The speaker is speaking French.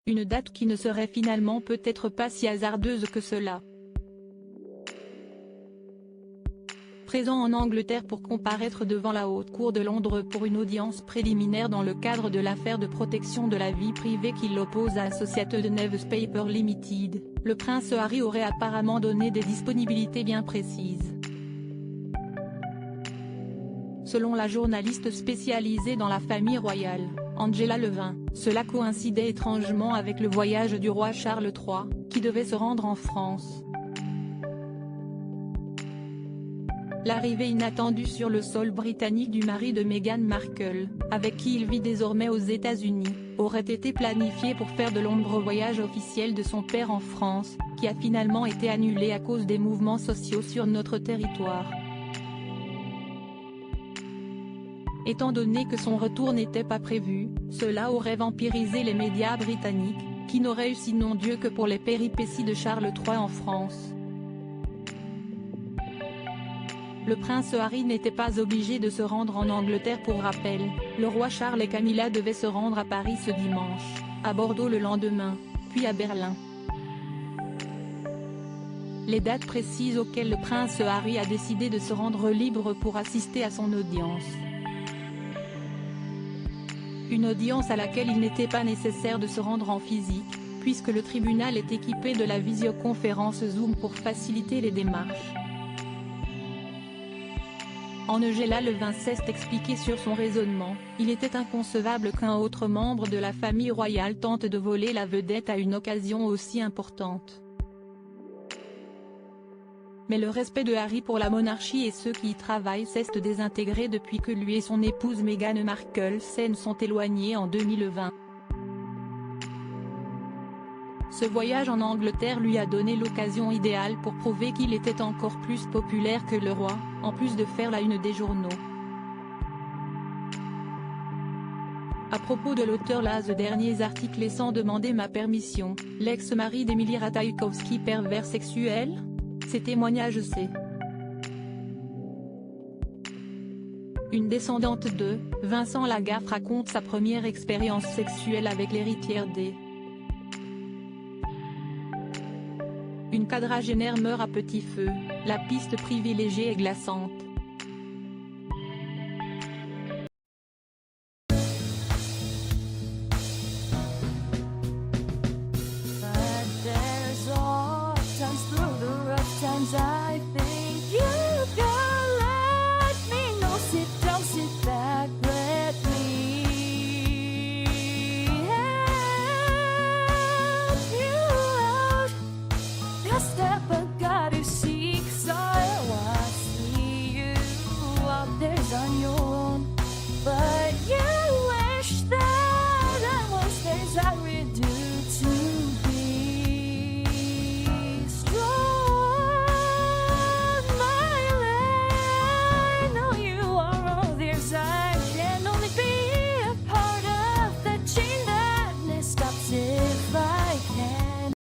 Une date qui ne serait finalement peut-être pas si hasardeuse que cela. Présent en Angleterre pour comparaître devant la Haute Cour de Londres pour une audience préliminaire dans le cadre de l'affaire de protection de la vie privée qui l'oppose à Associated Newspaper Limited, le prince Harry aurait apparemment donné des disponibilités bien précises. Selon la journaliste spécialisée dans la famille royale, Angela Levin, cela coïncidait étrangement avec le voyage du roi Charles III, qui devait se rendre en France. L'arrivée inattendue sur le sol britannique du mari de Meghan Markle, avec qui il vit désormais aux États-Unis, aurait été planifiée pour faire de l'ombre au voyage officiel de son père en France, qui a finalement été annulé à cause des mouvements sociaux sur notre territoire. Étant donné que son retour n'était pas prévu, cela aurait vampirisé les médias britanniques, qui n'auraient eu sinon Dieu que pour les péripéties de Charles III en France. Le prince Harry n'était pas obligé de se rendre en Angleterre pour rappel, le roi Charles et Camilla devaient se rendre à Paris ce dimanche, à Bordeaux le lendemain, puis à Berlin. Les dates précises auxquelles le prince Harry a décidé de se rendre libre pour assister à son audience. Une audience à laquelle il n'était pas nécessaire de se rendre en physique, puisque le tribunal est équipé de la visioconférence Zoom pour faciliter les démarches. Angela Levin s'est expliqué sur son raisonnement, il était inconcevable qu'un autre membre de la famille royale tente de voler la vedette à une occasion aussi importante. Mais le respect de Harry pour la monarchie et ceux qui y travaillent s'est désintégré depuis que lui et son épouse Meghan Markle se sont éloignés en 2020. Ce voyage en Angleterre lui a donné l'occasion idéale pour prouver qu'il était encore plus populaire que le roi, en plus de faire la une des journaux. À propos de l'auteur lase derniers articles et sans demander ma permission, l'ex-mari d'Emily Ratajkowski pervers sexuel ? Ces témoignages c'est. Une descendante de Vincent Lagaffe raconte sa première expérience sexuelle avec l'héritière des. Une quadragénaire meurt à petit feu, la piste privilégiée est glaçante.